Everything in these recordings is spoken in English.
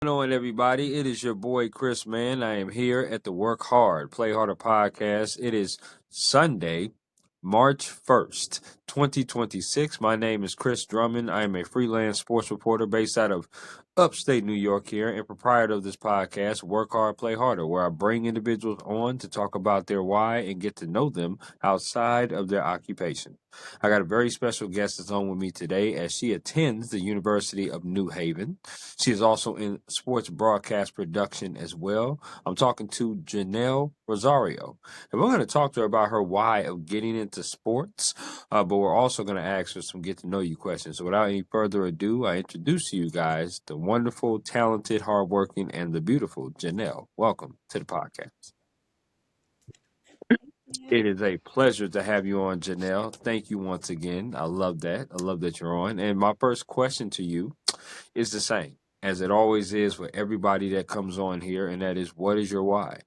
on, everybody? It is your boy Chris, man. I am here at the Work Hard, Play Harder podcast. It is Sunday, March 1st, 2026. My name is Chris Drummond. I am a freelance sports reporter based out of upstate New York here and proprietor of this podcast, Work Hard, Play Harder, where I bring individuals on to talk about their why and get to know them outside of their occupation. I got a very special guest that's on with me today as she attends the University of New Haven. She is also in sports broadcast production as well. I'm talking to Janelle Rosario. And we're going to talk to her about her why of getting into sports, but we're also going to ask her some get to know you questions. So without any further ado, I introduce to you guys the wonderful, talented, hardworking, and the beautiful Janelle. Welcome to the podcast. It is a pleasure to have you on, Janelle. Thank you once again. I love that. I love that you're on. And my first question to you is the same, as it always is for everybody that comes on here, and that is, what is your why?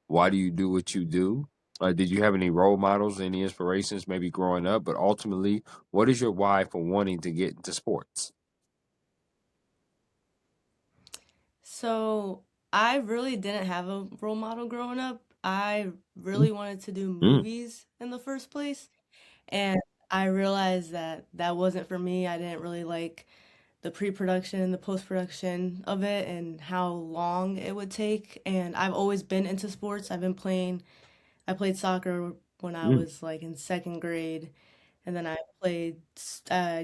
Why do you do what you do? Did you have any role models, any inspirations, maybe growing up? But ultimately, what is your why for wanting to get into sports? So I really didn't have a role model growing up. I really wanted to do Mm, movies in the first place, and I realized that that wasn't for me. I didn't really like the pre-production, the post-production of it, and how long it would take. And I've always been into sports. I played soccer when I mm, was like in second grade, and then I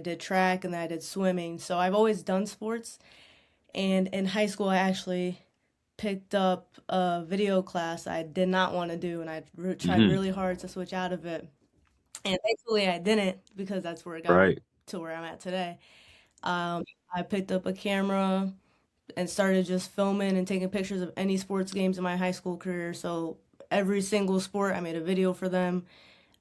did track, and then I did swimming. So I've always done sports. And in high school, I actually picked up a video class I did not want to do, and tried mm-hmm. really hard to switch out of it. And thankfully, I didn't because that's where it got me Right. to where I'm at today. I picked up a camera and started just filming and taking pictures of any sports games in my high school career. So every single sport, I made a video for them.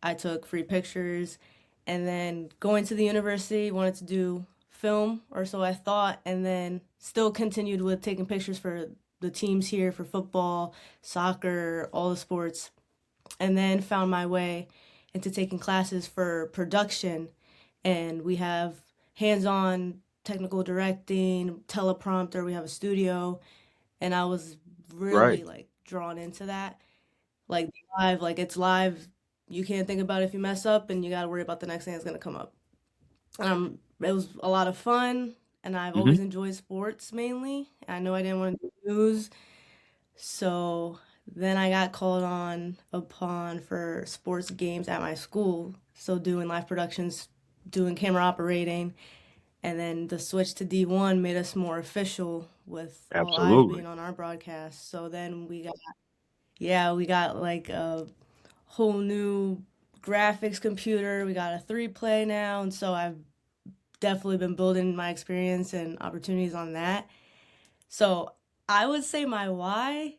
I took free pictures, and then going to the university, wanted to do film, or so I thought, and then still continued with taking pictures for the teams here for football, soccer, all the sports, and then found my way into taking classes for production. And we have hands-on technical directing, teleprompter, we have a studio, and I was Right. really like drawn into that. Like live, like it's live. You can't think about it if you mess up, and you got to worry about the next thing that's gonna come up. It was a lot of fun, and I've Mm-hmm. always enjoyed sports mainly. I know I didn't want to do news, so then I got called on upon for sports games at my school. So doing live productions, doing camera operating, and then the switch to D1 made us more official with all eyes Absolutely. being on our broadcast. So then we got like a whole new graphics computer. We got a 3 play now, and so I've definitely been building my experience and opportunities on that. So I would say my why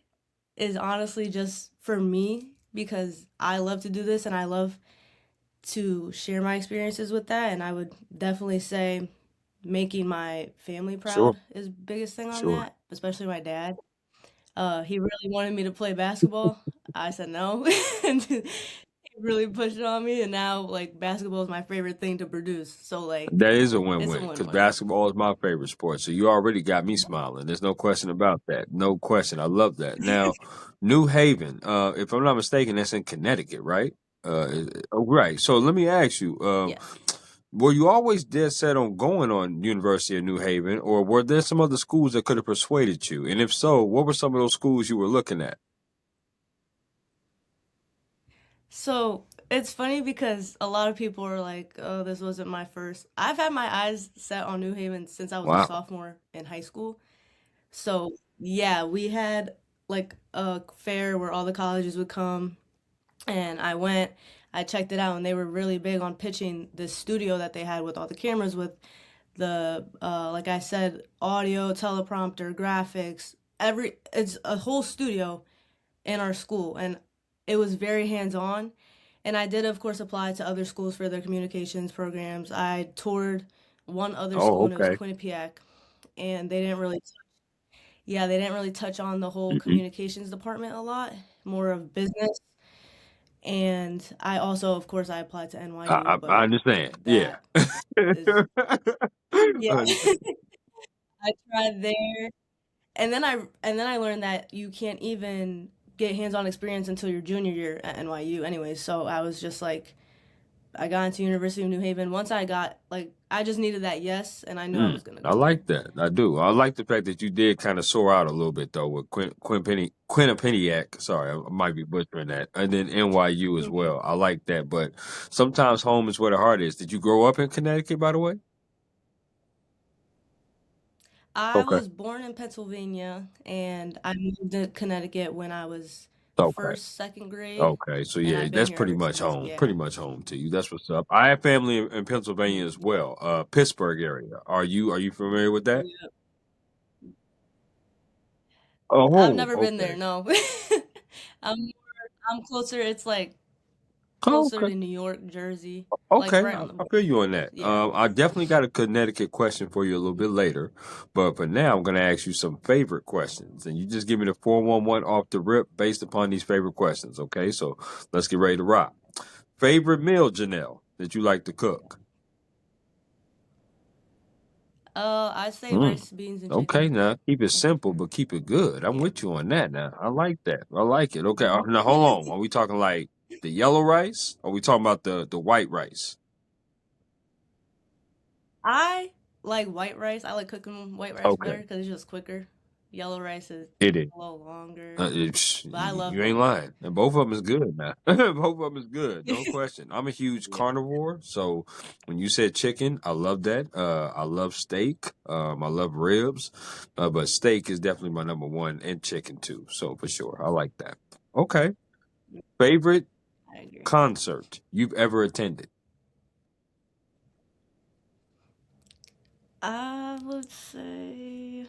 is honestly just for me because I love to do this and I love to share my experiences with that. And I would definitely say making my family Sure. proud is the biggest thing on Sure. that, especially my dad. He really wanted me to play basketball. I said no, and he really pushed it on me. And now, like basketball is my favorite thing to produce. So, like, That is a it's a win-win because win-win. basketball is my favorite sport. So you already got me smiling. There's no question about that. No question. I love that. Now, New Haven, if I'm not mistaken, that's in Connecticut, right? Oh, right. So let me ask you, Yes. were you always dead set on going on University of New Haven, or were there some other schools that could have persuaded you? And if so, what were some of those schools you were looking at? So it's funny because a lot of people are like, "Oh, this wasn't my first." I've had my eyes set on New Haven since I was a Wow. sophomore in high school. So yeah, we had like a fair where all the colleges would come, and I went. I checked it out, and they were really big on pitching this studio that they had with all the cameras, with the like I said, audio, teleprompter, graphics. It's a whole studio in our school, and it was very hands on. And I did, of course, apply to other schools for their communications programs. I toured one other Oh, school, and it was okay. Quinnipiac, and they didn't really touch on the whole Mm-mm. communications department a lot, more of business. And I also, of course, I applied to NYU, I but understand. Yeah. that is, yeah, I tried there. And then I learned that you can't even get hands-on experience until your junior year at NYU anyway. So I was just like, I got into University of New Haven. Once I got like, I just needed that yes, and I knew I was gonna I go there. like that. I do. I like the fact that you did kind of soar out a little bit though with Quinnipiac. Sorry, I might be butchering that, and then NYU as Mhm. well. I like that, but sometimes home is where the heart is. Did you grow up in Connecticut, by the way? I Okay. was born in Pennsylvania, and I moved to Connecticut when I was Okay. first, second grade, Okay. So and yeah, I've been that's here pretty ever much since. home. Yeah. Pretty much home to you. That's what's up. I have family in Pennsylvania as Yeah. well. Pittsburgh area. Are you familiar with that? Yeah. I've Oh, never been there. okay. No. I'm I'm closer. It's like Oh, closer okay. to New York, Jersey, like Okay, right I, on the I border. feel you on that. Yeah. I definitely got a Connecticut question for you a little bit later, but for now, I'm going to ask you some favorite questions, and you just give me the 411 off the rip based upon these favorite questions. Okay, so let's get ready to rock. Favorite meal, Janelle, that you like to cook? I say Mm. rice, beans, and Okay, chicken. now keep it simple, Mm, but keep it good. I'm yeah. with you on that. Now I like that. I like it. Okay, now hold on. Are we talking like the yellow rice? Or are we talking about the white rice? I like white rice. I like cooking white rice better Okay, because it's just quicker. Yellow rice is it is. a little longer, but I love You ain't both. lying. And both of them is good, man. Both of them is good, no question. I'm a huge Yeah. carnivore, so when you said chicken, I love that. I love steak. I love ribs, but steak is definitely my number one, and chicken too. So for sure, I like that. Okay. Favorite I agree. concert you've ever attended? I would say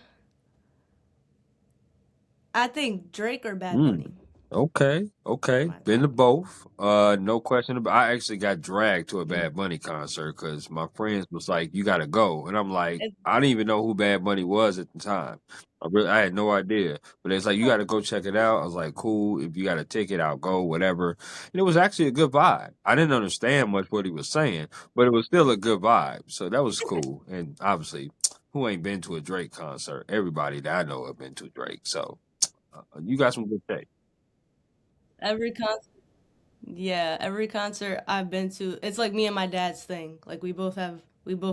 I think Drake or Bad Mm. Bunny. Okay, Those are okay. my Been to top. both. No question about. I actually got dragged to a Mm. Bad Bunny concert because my friends was like, "You got to go," and I'm like, It, I didn't even know who Bad Bunny was at the time. I had no idea. But it's like you got to go check it out. I was like, "Cool. If you got a ticket, I'll go. Whatever." And it was actually a good vibe. I didn't understand much what he was saying, but it was still a good vibe. So that was cool. And obviously, who ain't been to a Drake concert? Everybody that I know have been to Drake. So you got some good taste. every concert, yeah, every concert I've been to, it's like me and my dad's thing. Like we both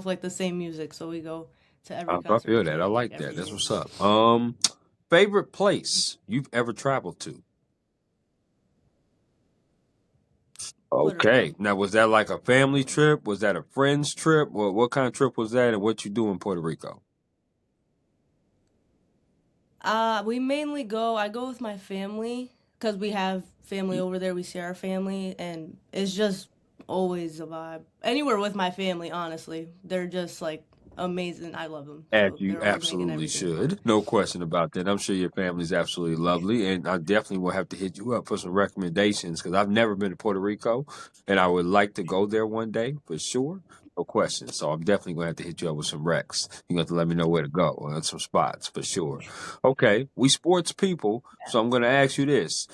like the same music, so we go to every I concert feel that. I together, like like that. every That's year. what's up. Favorite place you've ever traveled to? Puerto Okay. Rico. Now, was that like a family trip? Was that a friend's trip? What kind of trip was that, and what you do in Puerto Rico? We mainly go. I go with my family because we have family over there. We see our family, and it's just always a vibe. Anywhere with my family, honestly, they're just like amazing. I love them, As so you they're always making absolutely everything fun. should. No question about that. I'm sure your family's absolutely lovely. And I definitely will have to hit you up for some recommendations because I've never been to Puerto Rico and I would like to go there one day for sure. No question. So I'm definitely going to have to hit you up with some recs. You're going to have to let me know where to go or some spots for sure. Okay. We sports people. So I'm going to ask you this.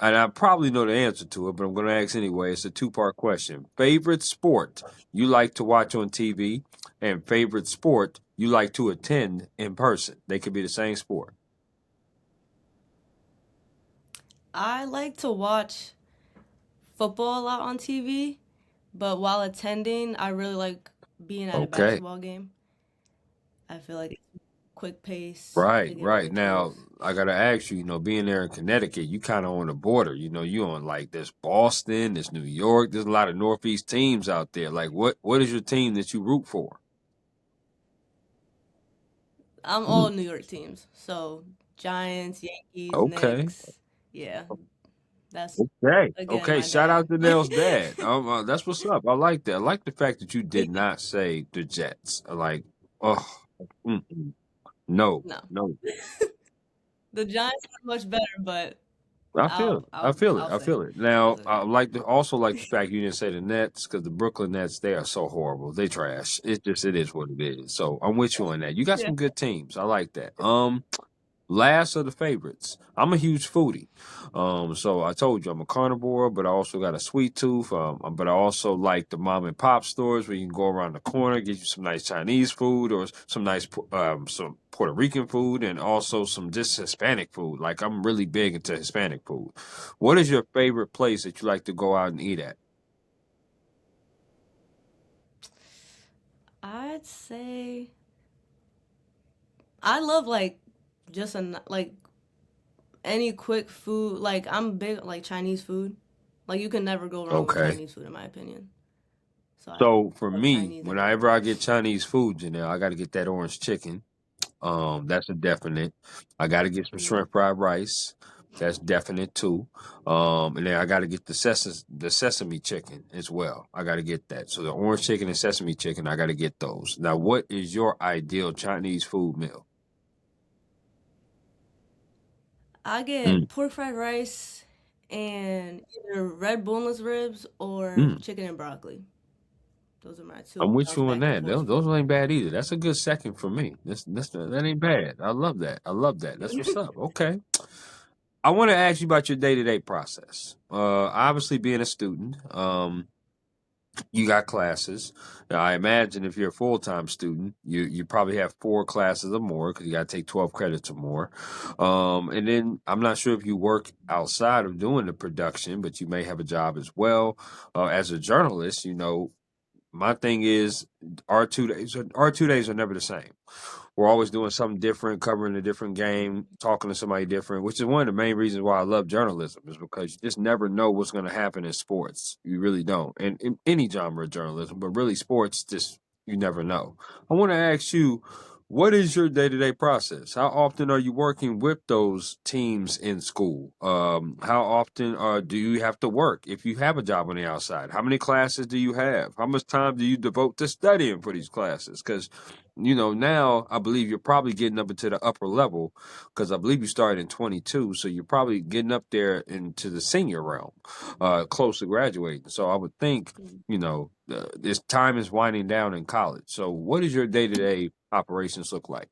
And I probably know the answer to it, but I'm going to ask anyway. It's a two-part question. Favorite sport you like to watch on TV and favorite sport you like to attend in person. They could be the same sport. I like to watch football a lot on TV, but while attending, I really like being at a Okay. basketball game. I feel like it's quick pace. Right, They get right. really Now, close. I gotta ask you, being there in Connecticut, you kind of on the border. You on like there's Boston, there's New York, there's a lot of Northeast teams out there. Like, what is your team that you root for? I'm Hmm. all New York teams, so Giants, Yankees, Okay, Knicks. Yeah, that's okay, again okay. my Shout dad. out to Nell's dad. That's what's up. I like that. I like the fact that you did not say the Jets. Like, oh, mm-mm. No, No, no. the Giants are much better, but I feel it. I'll I I'll feel it. I'll I say feel it. Now, it's I okay. like the also like the fact you didn't say the Nets because the Brooklyn Nets they are so horrible. They trash. It is what it is. So I'm with you on that. You got Yeah. some good teams. I like that. Last of the favorites. I'm a huge foodie. So I told you I'm a carnivore, but I also got a sweet tooth. But I also like the mom and pop stores where you can go around the corner, get you some nice Chinese food or some nice some Puerto Rican food, and also some just Hispanic food. Like I'm really big into Hispanic food. What is your favorite place that you like to go out and eat at? I'd say I love like just like any quick food. Like I'm big like Chinese food. Like you can never go wrong with Okay. Chinese food in my opinion. So I So for love me, Chinese anything. whenever I get Chinese food, Janelle, I got to get that orange chicken. That's a definite. I got to get some Mm. shrimp fried rice. That's definite too. And then I got to get the sesame chicken as well. I got to get that. So the orange chicken and sesame chicken, I got to get those. Now, what is your ideal Chinese food meal? I Mm, get pork fried rice and either red boneless ribs or mm. chicken and broccoli. Those are my two. I'm I with bounce you on back and that. forth Those from. ain't bad either. That's a good second for me. That ain't bad. I love that. I love that. That's what's up. Okay. I want to ask you about your day to day process. Obviously, being a student, you got classes. Now, I imagine if you're a full time student, you probably have four classes or more because you got to take 12 credits or more. And then I'm not sure if you work outside of doing the production, but you may have a job as well. As a journalist, my thing is our 2 days are never the same. We're always doing something different, covering a different game, talking to somebody different, which is one of the main reasons why I love journalism, is because you just never know what's going to happen in sports. You really don't. And in any genre of journalism, but really sports, just you never know. I want to ask you, what is your day to day process? How often are you working with those teams in school? How often do you have to work if you have a job on the outside? How many classes do you have? How much time do you devote to studying for these classes? Because now I believe you're probably getting up into the upper level because I believe you started in 22, so you're probably getting up there into the senior realm, close to graduating. So I would think, this time is winding down in college. So what does your day to day operations look like?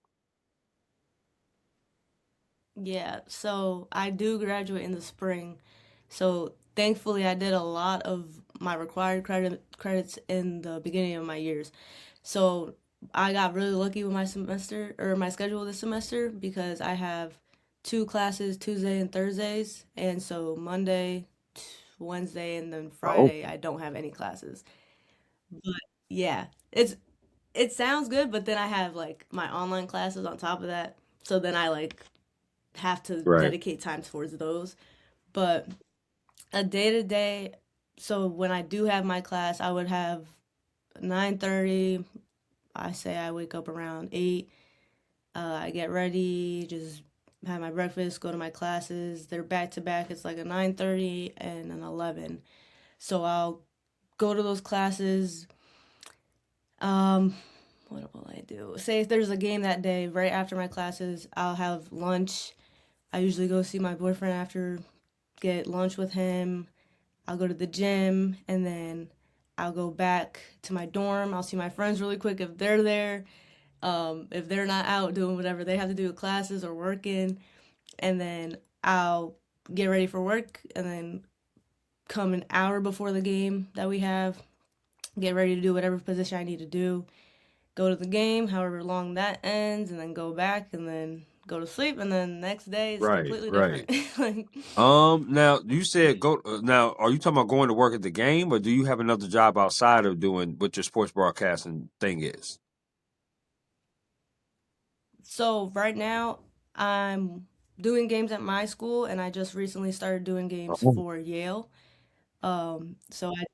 Yeah, so I do graduate in the spring. So thankfully, I did a lot of my required credits in the beginning of my years. So I got really lucky with my semester or my schedule this semester because I have two classes Tuesday and Thursdays, and so Monday, Wednesday, and then Oh, Friday I don't have any classes. But yeah, it sounds good, but then I have like my online classes on top of that. So then I like have to right. dedicate time towards those. But a day to day, so when I do have my class, I would have 9:30. I say I wake up around 8. I get ready, just have my breakfast, go to my classes. They're back to back. It's like a 9:30 and an 11. So I'll go to those classes. Um, what will I do? Say if there's a game that day, right after my classes, I'll have lunch. I usually go see my boyfriend after, get lunch with him. I'll go to the gym and then I'll go back to my dorm. I'll see my friends really quick if they're there. If they're not out doing whatever they have to do with classes or working, and then I'll get ready for work and then come an hour before the game that we have, get ready to do whatever position I need to do, go to the game, however long that ends, and then go back and then go to sleep, and then the next day is Right, completely right. different. Like, Now you said go. Now, are you talking about going to work at the game, or do you have another job outside of doing what your sports broadcasting thing is? so right now I'm doing games at my school, and I just recently started doing games Oh, for Yale. So I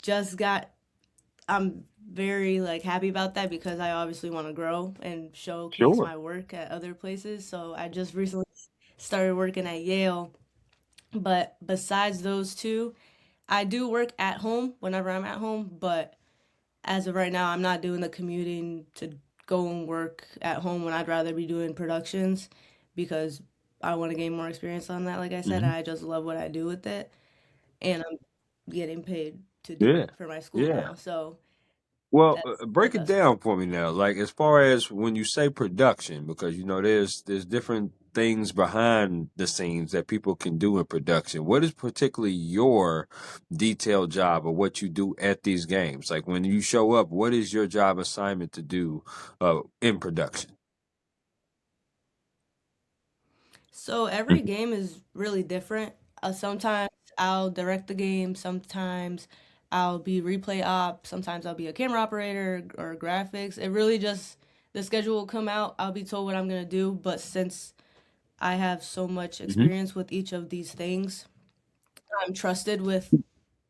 just got. I'm very like happy about that because I obviously want to grow and showcase sure. my work at other places. So I just recently started working at Yale. But besides those two, I do work at home whenever I'm at home, but as of right now, I'm not doing the commuting to go and work at home when I'd rather be doing productions because I want to gain more experience on that. Like I said, Hmm. I just love what I do with it, and I'm getting paid to do Yeah, it for my school yeah. now. So Well, that's the break it best. down for me now. Like as far as when you say production, because there's different things behind the scenes that people can do in production. What is particularly your detailed job or what you do at these games? Like when you show up, what is your job assignment to do in production? So every game is really different. Sometimes I'll direct the game, sometimes I'll be replay op, sometimes I'll be a camera operator or graphics. It really just the schedule will come out. I'll be told what I'm gonna do, but since I have so much Hmm. experience with each of these things, I'm trusted with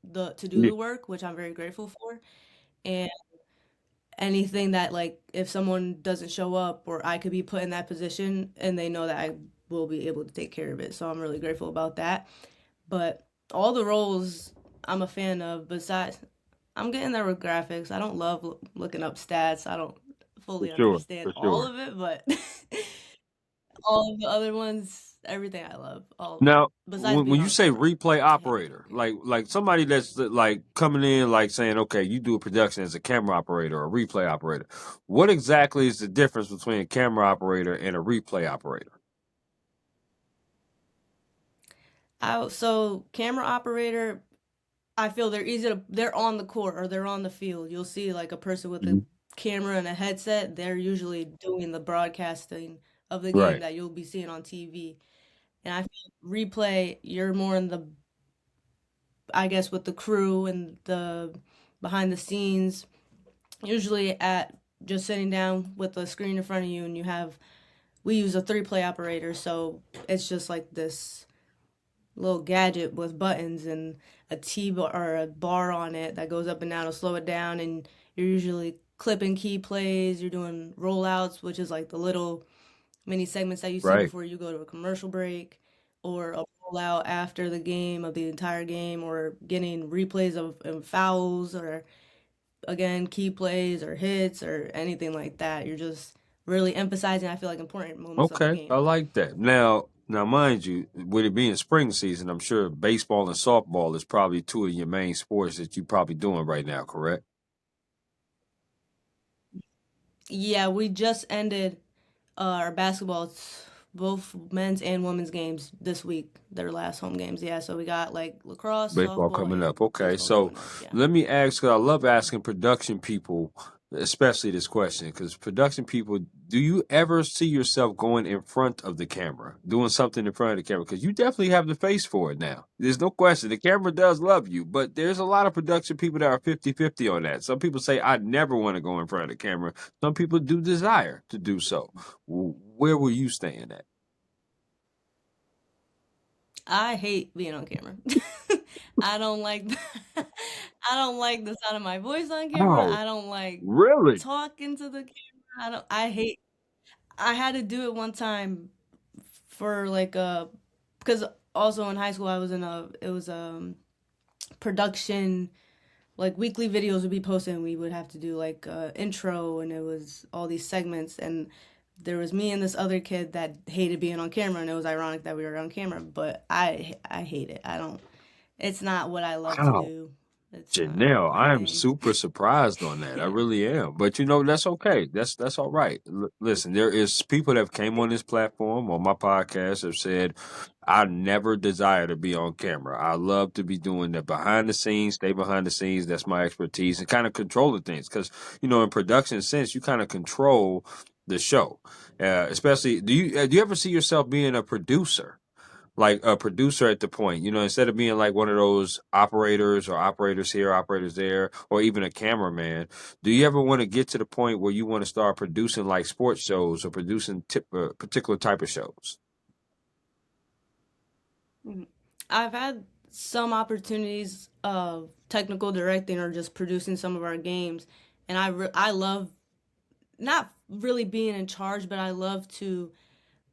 the to do Yeah. the work, which I'm very grateful for. And anything that like if someone doesn't show up or I could be put in that position and they know that I will be able to take care of it. So I'm really grateful about that. But all the roles I'm a fan of besides I'm getting there with graphics. I don't love looking up stats. I don't For fully sure, understand for all sure. of it, but all of the other ones, everything I love. All Now, besides when being you on say camera. replay I hate being operator, on camera. like somebody that's like coming in, like saying, okay, you do a production as a camera operator or a replay operator. What exactly is the difference between a camera operator and a replay operator? So camera operator, I feel they're on the court or they're on the field. You'll see like a person with a Mhm. camera and a headset, they're usually doing the broadcasting of the game Right, that you'll be seeing on TV. And I feel replay, you're more in the, I guess, with the crew and the behind the scenes, usually at just sitting down with the screen in front of you and we use a three play operator. So it's just like this little gadget with buttons and a T bar or a bar on it that goes up and down to slow it down. And you're usually clipping key plays. You're doing rollouts, which is like the little mini segments that you see right. before you go to a commercial break, or a rollout after the game of the entire game, or getting replays of fouls, or again key plays or hits or anything like that. You're just really emphasizing, I feel like, important moments of the Okay, I game. like that. Now, mind you, with it being spring season, I'm sure baseball and softball is probably two of your main sports that you're probably doing right now, correct? Yeah, we just ended our basketball, both men's and women's games this week, their last home games. Yeah, so we got like lacrosse, Baseball softball, coming up. and Okay, baseball so coming up. Yeah. let me ask, 'cause I love asking production people, especially this question, because production people, do you ever see yourself going in front of the camera, doing something in front of the camera? Because you definitely have the face for it now. There's no question. The camera does love you, but there's a lot of production people that are 50-50 on that. Some people say, I never want to go in front of the camera. Some people do desire to do so. Where will you stand at? I hate being on camera. I don't like I don't like the sound of my voice on camera. Oh, I don't like really? talking to the camera. I hate I had to do it one time for like because also in high school I was in a it was production, like weekly videos would be posted and we would have to do like intro, and it was all these segments, and there was me and this other kid that hated being on camera, and it was ironic that we were on camera, but I hate it. I don't It's not what I love to Wow. do. It's not Janelle, my I am thing. super surprised on that. I Yeah. really am. But that's okay. That's all right. Listen, there is people that have came on this platform on my podcast have said, I never desire to be on camera. I love to be doing the behind the scenes, stay behind the scenes. That's my expertise and kind of controlling things. Because in production sense, you kind of control the show. Especially, do you ever see yourself being a producer? Like a producer at the point, instead of being like one of those operators or operators here, operators there, or even a cameraman, do you ever want to get to the point where you want to start producing like sports shows or producing particular type of shows? Mhm. I've had some opportunities of technical directing or just producing some of our games, and I love not really being in charge, but I love to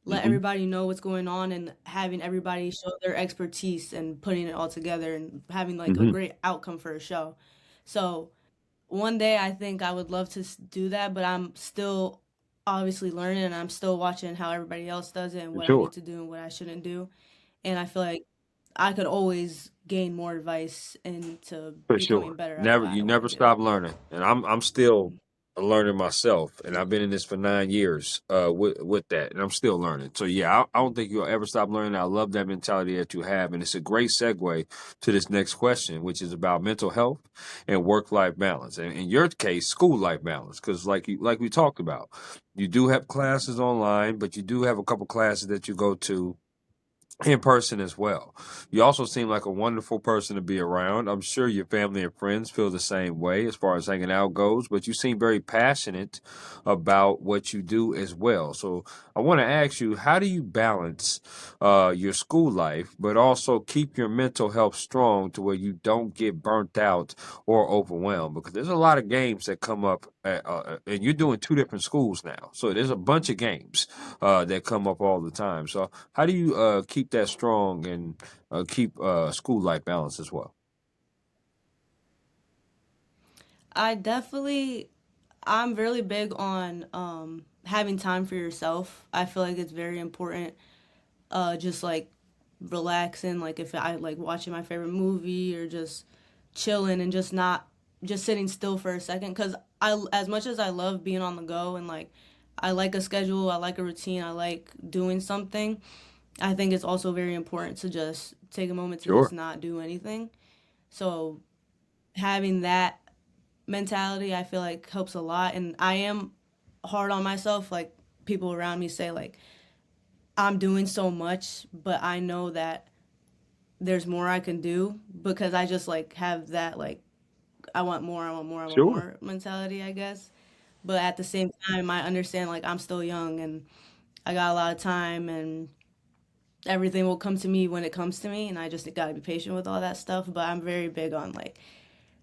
let Hmm. everybody know what's going on and having everybody show their expertise and putting it all together and having like a Hmm. great outcome for a show. So one day I think I would love to do that, but I'm still obviously learning and I'm still watching how everybody else does it and For what I need sure, to do and what I shouldn't do. And I feel like I could always gain more advice into for becoming sure. better at Never what I you want never to do. stop learning, and I'm still learning myself, and I've been in this for 9 years with that, and I'm still learning. So yeah, I don't think you'll ever stop learning. I love that mentality that you have, and it's a great segue to this next question, which is about mental health and work life balance, and in your case, school life balance, because like we talked about, you do have classes online, but you do have a couple classes that you go to in person as well. You also seem like a wonderful person to be around. I'm sure your family and friends feel the same way as far as hanging out goes, but you seem very passionate about what you do as well. So I want to ask you, how do you balance your school life, but also keep your mental health strong to where you don't get burnt out or overwhelmed? Because there's a lot of games that come up, and you're doing two different schools now. So there's a bunch of games that come up all the time. So how do you keep that strong and keep school life balance as well? I definitely, I'm really big on having time for yourself. I feel like it's very important. Just like relaxing, like if I like watching my favorite movie or just chilling and just not just sitting still for a second. Because I, as much as I love being on the go and like I like a schedule, I like a routine, I like doing something. I think it's also very important to just take a moment to just Sure. not do anything. So having that mentality I feel like helps a lot, and I am hard on myself. Like people around me say like I'm doing so much, but I know that there's more I can do because I just like have that like I want more, I want more, I want Sure. more mentality, I guess. But at the same time, I understand like I'm still young and I got a lot of time and everything will come to me when it comes to me, and I just got to be patient with all that stuff. But I'm very big on like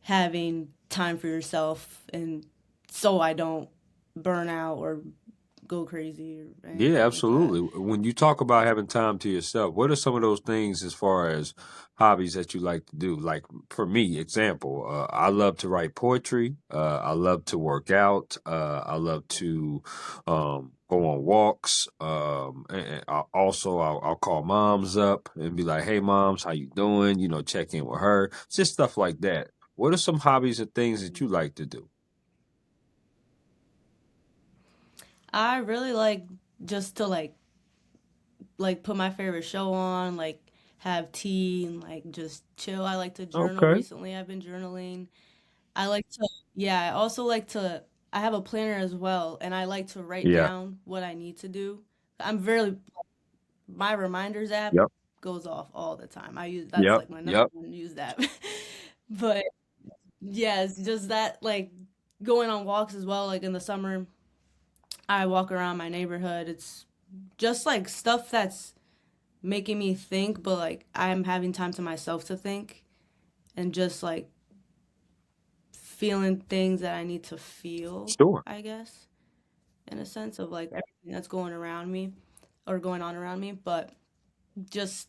having time for yourself and so I don't burn out or go crazy or Yeah, anything like that. absolutely. When you talk about having time to yourself, what are some of those things as far as hobbies that you like to do? Like for me, example, I love to write poetry. I love to work out. I love to go on walks. And I'll call moms up and be like, "Hey, moms, how you doing?" You know, check in with her. It's just stuff like that. What are some hobbies and things that you like to do? I really like just to like put my favorite show on, like have tea and like just chill. I like to journal. Okay. Recently, I've been journaling. I like to, yeah, I also like to, I have a planner as well, and I like to write Yeah. down what I need to do. I'm very, my reminders app Yep. goes off all the time. I use, that's Yep. like my number Yep. one used app. But yes, just that, like going on walks as well. Like in the summer, I walk around my neighborhood. It's just like stuff that's making me think, but like I'm having time to myself to think and just like feeling things that I need to feel, Sure. I guess, in a sense of like everything that's going around me or going on around me, but just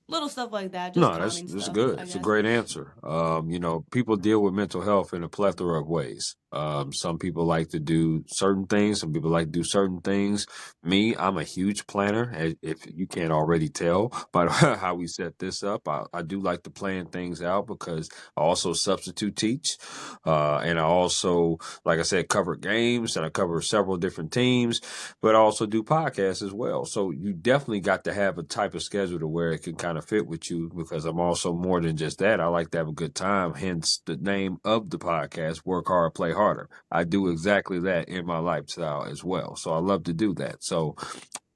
little stuff like that, just No, that's calming that's stuff, good. I It's a guess. great answer. People deal with mental health in a plethora of ways. Some people like to do certain things. Some people like to do certain things. Me, I'm a huge planner. If you can't already tell by how we set this up, I do like to plan things out because I also substitute teach, and I also, like I said, cover games and I cover several different teams, but I also do podcasts as well. So you definitely got to have a type of schedule to where it can kind of fit with you because I'm also more than just that. I like to have a good time, hence the name of the podcast, Work Hard, Play Harder. I do exactly that in my lifestyle as well. So I love to do that. So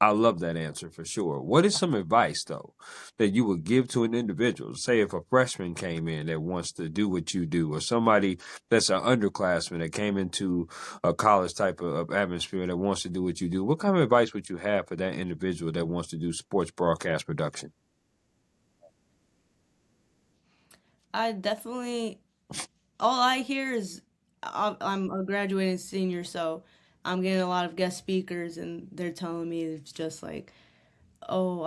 I love that answer for sure. What is some advice though that you would give to an individual? Say if a freshman came in that wants to do what you do, or somebody that's an underclassman that came into a college type of atmosphere that wants to do what you do. What kind of advice would you have for that individual that wants to do sports broadcast production? I definitely, all I hear is I'm a graduating senior, so I'm getting a lot of guest speakers, and they're telling me it's just like, oh,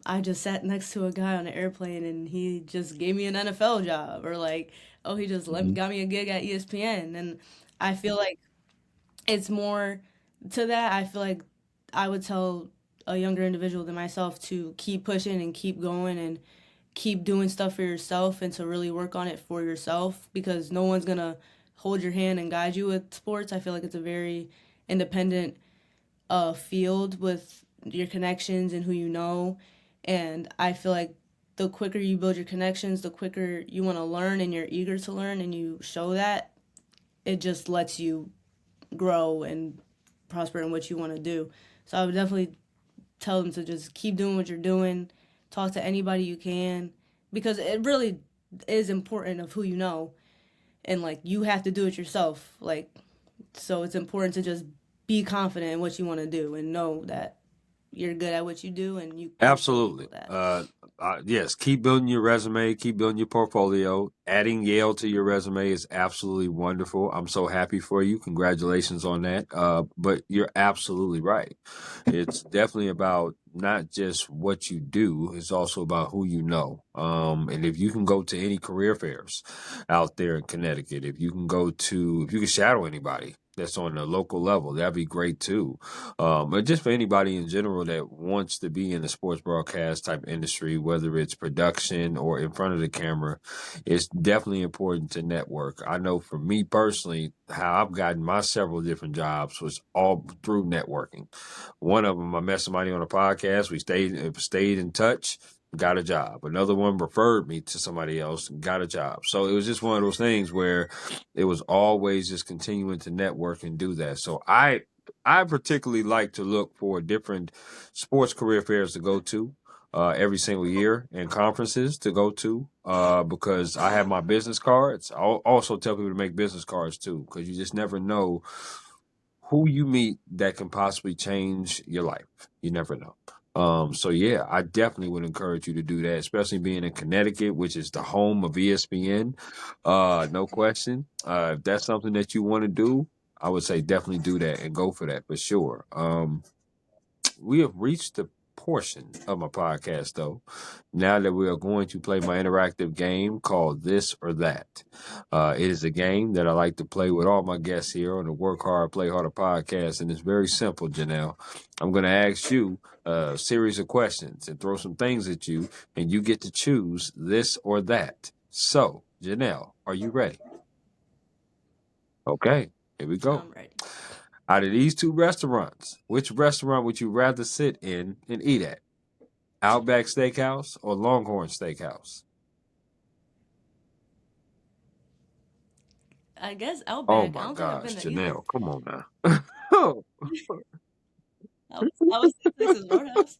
I just sat next to a guy on an airplane and he just gave me an NFL job, or like, oh, he just Mhm. got me a gig at ESPN. And I feel like it's more to that. I feel like I would tell a younger individual than myself to keep pushing and keep going and keep doing stuff for yourself and to really work on it for yourself because no one's gonna hold your hand and guide you with sports. I feel like it's a very independent field with your connections and who you know. And I feel like the quicker you build your connections, the quicker you want to learn and you're eager to learn and you show that, it just lets you grow and prosper in what you want to do. So I would definitely tell them to just keep doing what you're doing, talk to anybody you can, because it really is important of who you know, and like you have to do it yourself. Like, so it's important to just be confident in what you want to do and know that you're good at what you do and you can show Absolutely. people that. Yes, keep building your resume, keep building your portfolio. Adding Yale to your resume is absolutely wonderful. I'm so happy for you. Congratulations on that. But you're absolutely right. It's definitely about not just what you do, it's also about who you know. And if you can go to any career fairs out there in Connecticut, if you can shadow anybody that's on the local level, that'd be great too. But just for anybody in general that wants to be in the sports broadcast type industry, whether it's production or in front of the camera, it's definitely important to network. I know for me personally, how I've gotten my several different jobs was all through networking. One of them, I met somebody on a podcast. We stayed in touch, got a job. Another one referred me to somebody else, got a job. So it was just one of those things where it was always just continuing to network and do that. So I particularly like to look for different sports career fairs to go to every single year and conferences to go to because I have my business cards. I'll also tell people to make business cards too because you just never know who you meet that can possibly change your life. You never know. So yeah, I definitely would encourage you to do that, especially being in Connecticut, which is the home of ESPN. No question. If that's something that you want to do, I would say definitely do that and go for that for sure. We have reached the portion of my podcast, though, now that we are going to play my interactive game called This or That. It is a game that I like to play with all my guests here on the Work Hard, Play Harder podcast, and it's very simple, Janelle. I'm going to ask you a series of questions and throw some things at you, and you get to choose this or that. So, Janelle, are you ready? Okay, here we go. I'm ready. Out of these two restaurants, which restaurant would you rather sit in and eat at? Outback Steakhouse or Longhorn Steakhouse? I guess Oh Outback. I my don't think I've been gosh, there either. Janelle, come on now. I was Texas Roadhouse.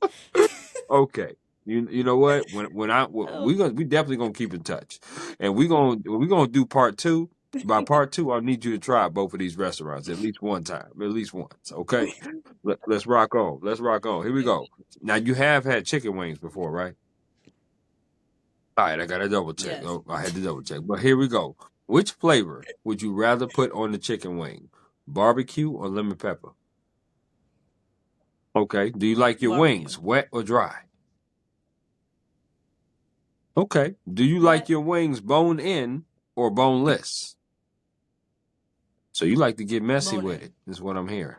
Okay. You know what? Oh, We definitely gonna keep in touch, and we gonna do part two. By part two, I need you to try both of these restaurants at least one time, at least once. Okay, let's rock on. Let's rock on. Here we okay. go. Now you have had chicken wings before, right? All right, I got to double check. Yes. Oh, I had to double check. But here we go. Which flavor would you rather put on the chicken wing? Barbecue or lemon pepper? Okay. Do you like your Barbecue. wings wet or dry? Okay. Do you like What? your wings bone in or boneless? So you like to get messy Bone with in. it, is what I'm hearing.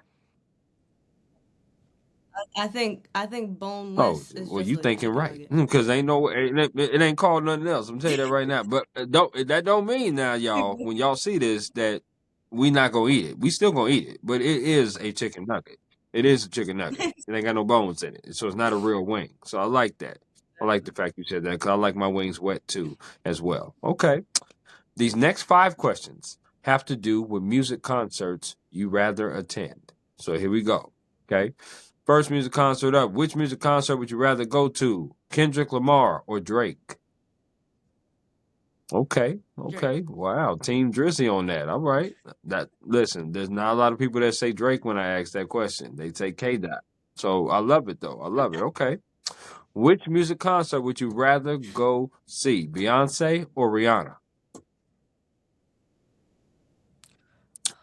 I think Oh, boneless is well, just you like a thinking chicken right? nugget. Because it ain't called nothing else. I'm telling you that right now. But that don't mean now, y'all. When y'all see this, that we not gonna eat it. We still gonna eat it, but it is a chicken nugget. It is a chicken nugget. It ain't got no bones in it, so it's not a real wing. So I like that. I like the fact you said that because I like my wings wet too, as well. Okay, these next five questions have to do with music concerts you rather attend. So here we go. Okay. First music concert up. Which music concert would you rather go to? Kendrick Lamar or Drake? Okay. Drake. Okay. Wow. Team Drizzy on that. All right. That listen, there's not a lot of people that say Drake when I ask that question. They say K Dot. So I love it though. I love it. Okay. Which music concert would you rather go see? Beyonce or Rihanna?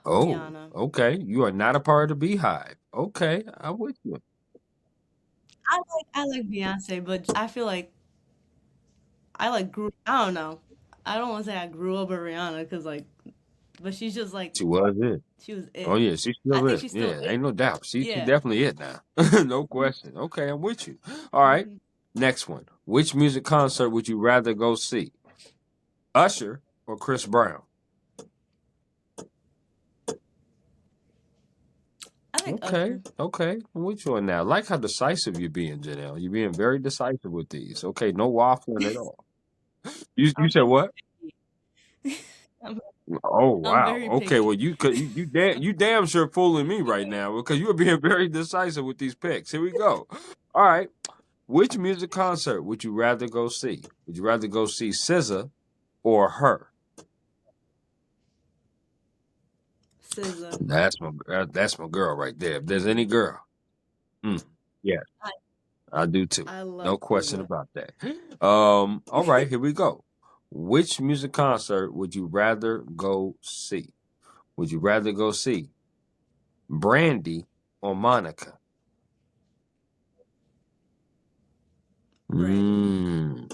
Oh, Rihanna. okay. You are not a part of the Beehive. Okay, I'm with you. I like Beyonce, but I feel like I like grew. I don't know. I don't want to say I grew up with Rihanna because like, but she's just like She was it. she was Oh it. yeah, she I still think is. she's still Yeah, it. ain't no doubt. She Yeah. definitely it now. No question. Okay, I'm with you. All right. Hmm. Next one. Which music concert would you rather go see? Usher or Chris Brown? I think Okay, Usher. okay. I'm with you on that. I like how decisive you're being, Janelle. You're being very decisive with these. Okay, no waffling at all. You I'm said what? picky. I'm, Oh I'm wow. very Okay, well picky. you damn sure fooling me right now because you're being very decisive with these picks. Here we go. All right. Which music concert would you rather go see? Would you rather go see SZA or her? SZA. That's my girl right there. If there's any girl, mm, yeah, I, I do too. I No love question SZA. about that. All right, here we go. Which music concert would you rather go see? Would you rather go see Brandy or Monica? Brandy. Mm,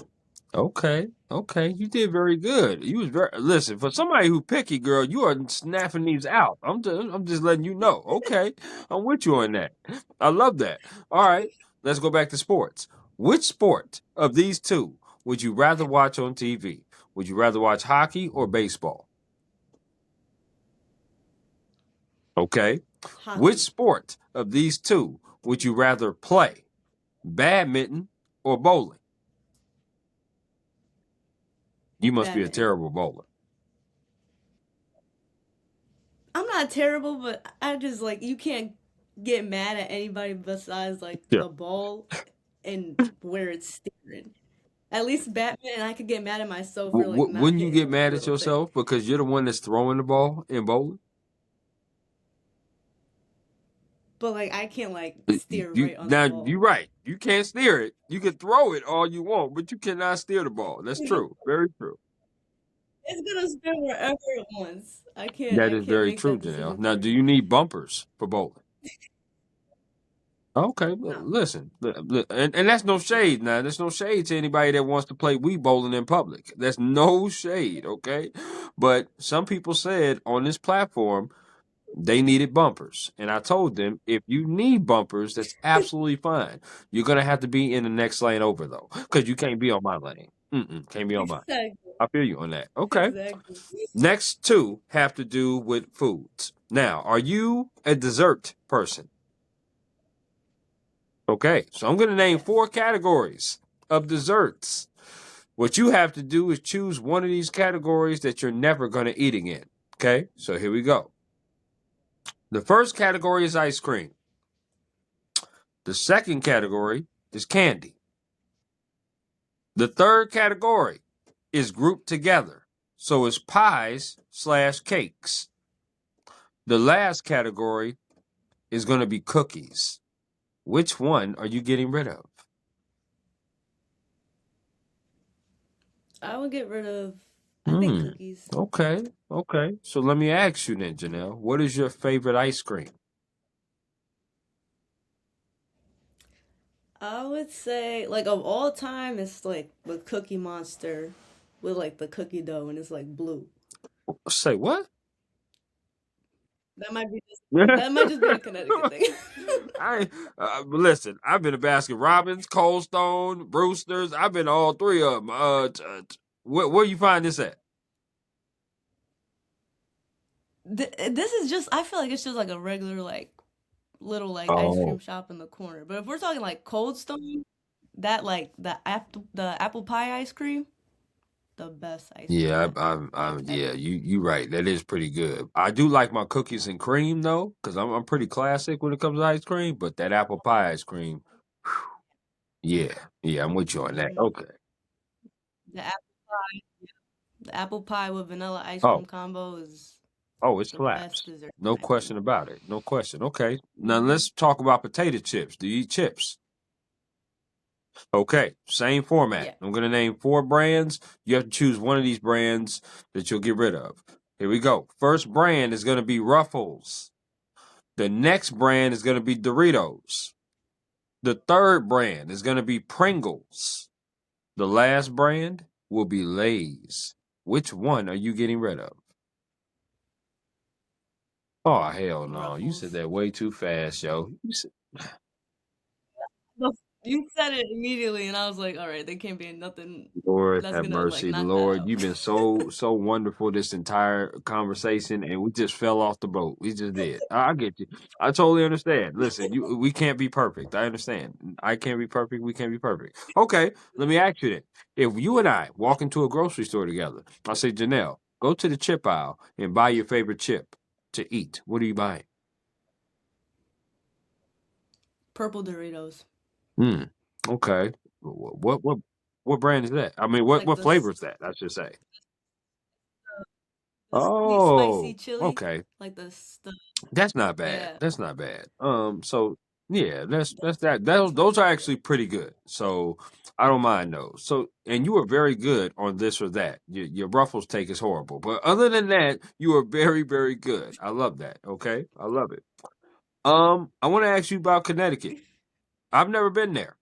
okay, okay, you did very good. You was very listen for somebody who picky, girl. You are snapping these out. I'm just letting you know. Okay, I'm with you on that. I love that. All right, let's go back to sports. Which sport of these two would you rather watch on TV? Would you rather watch hockey or baseball? Okay, which Hockey. sport of these two would you rather play? Badminton or bowling? You must be a Badminton. terrible bowler. I'm not terrible, but I just like you can't get mad at anybody besides like Yeah. the ball and where it's steering. At least Batman, I could get mad at myself for like not Wouldn't you hitting get a mad at little thing. yourself because you're the one that's throwing the ball in bowling? But like I can't like steer You right on the now you're ball. right. You can't steer it. You can throw it all you want, but you cannot steer the ball. That's true. Very true. It's gonna spin wherever it wants. That I is can't very make true, that Janelle. decision Now, for do you. you need bumpers for bowling? Okay, well, No. listen, and that's no shade. Now, there's no shade to anybody that wants to play Wii bowling in public. That's no shade, okay? But some people said on this platform they needed bumpers. And I told them, if you need bumpers, that's absolutely fine. You're going to have to be in the next lane over, though, because you can't be on my lane. Can't be on mine. Exactly. I feel you on that. Okay. Exactly. Next two have to do with foods. Now, are you a dessert person? Okay. So I'm going to name Yes. four categories of desserts. What you have to do is choose one of these categories that you're never going to eat again. Okay. So here we go. The first category is ice cream. The second category is candy. The third category is grouped together. So it's pies slash cakes. The last category is going to be cookies. Which one are you getting rid of? I would get rid of I think Hmm. cookies. Okay. Okay. So let me ask you then, Janelle, what is your favorite ice cream? I would say like of all time it's like the Cookie Monster with like the cookie dough and it's like blue. Say what? That might be just that might just be a Connecticut thing. I listen. I've been to Baskin Robbins, Cold Stone, Brewster's. I've been to all three of them. Where you find this at? This is just I feel like it's just like a regular like little like ice cream Oh, shop in the corner. But if we're talking like Cold Stone, that like the apple pie ice cream, the best ice cream yeah, like yeah. ever. You right. That is pretty good. I do like my cookies and cream though, because I'm pretty classic when it comes to ice cream. But that apple pie ice cream, yeah, yeah, I'm with you on that. Hmm. Okay. The apple pie, the apple pie with vanilla ice cream Oh, combo is oh, it the best slaps. dessert No in my question opinion. about it. No question. Okay. Now Hmm. let's talk about potato chips. Do you eat chips? Okay, same format. Yeah. I'm going to name four brands. You have to choose one of these brands that you'll get rid of. Here we go. First brand is going to be Ruffles. The next brand is going to be Doritos. The third brand is going to be Pringles. The last brand will be Lay's. Which one are you getting rid of? Oh, hell no. You said Ruffles. that way too fast, yo. You said, You said it immediately, and I was like, all right, there can't be nothing Lord that's have gonna like mercy. knock that Lord, out. you've been so wonderful this entire conversation, and we just fell off the boat. We just did. I get you. I totally understand. Listen, we can't be perfect. I understand. I can't be perfect. We can't be perfect. Okay, let me ask you then. If you and I walk into a grocery store together, I say, Janelle, go to the chip aisle and buy your favorite chip to eat. What are you buying? Purple Doritos, Hmm. Okay. What brand is that? I mean, like what the flavor is that? I should say. the sweet spicy Oh, chili, okay. like the That's not bad. yeah. That's not bad. So yeah, that's that. Those are actually pretty good. So I don't mind those. So and you were very good on this or that. Your Ruffles take is horrible, but other than that, you are very very good. I love that. Okay, I love it. I want to ask you about Connecticut. I've never been there.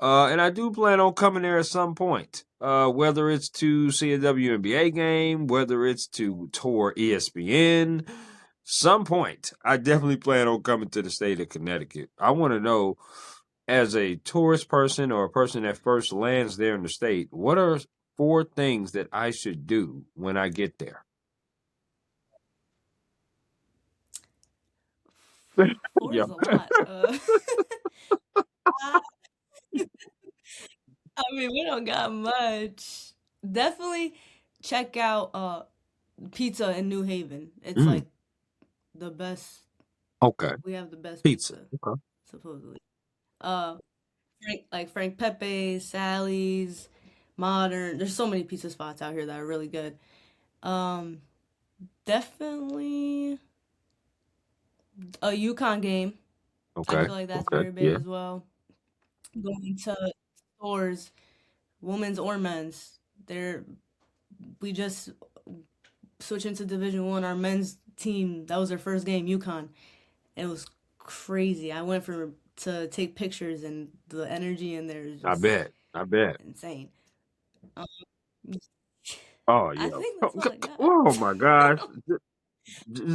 And I do plan on coming there at some point. Whether it's to see a WNBA game, whether it's to tour ESPN, some point. I definitely plan on coming to the state of Connecticut. I want to know, as a tourist person or a person that first lands there in the state, what are four things that I should do when I get there? Four Yeah. is a lot. I, I mean, we don't got much. Definitely check out pizza in New Haven. It's Mm, like the best. okay. We have the best Pizza. pizza, Okay. supposedly. Uh, Frank Pepe, Sally's, Modern. There's so many pizza spots out here that are really good. Um, Definitely a Yukon game. I Okay. feel like that's Okay. very big Yeah. as well. Going to stores, women's or men's. There, we just switched into Division 1. Our men's team, that was their first game, Yukon. It was crazy. I went for to take pictures, and the energy in there is I just bet. I bet. insane. Um, Oh I yeah. think that's all I got. Oh my gosh.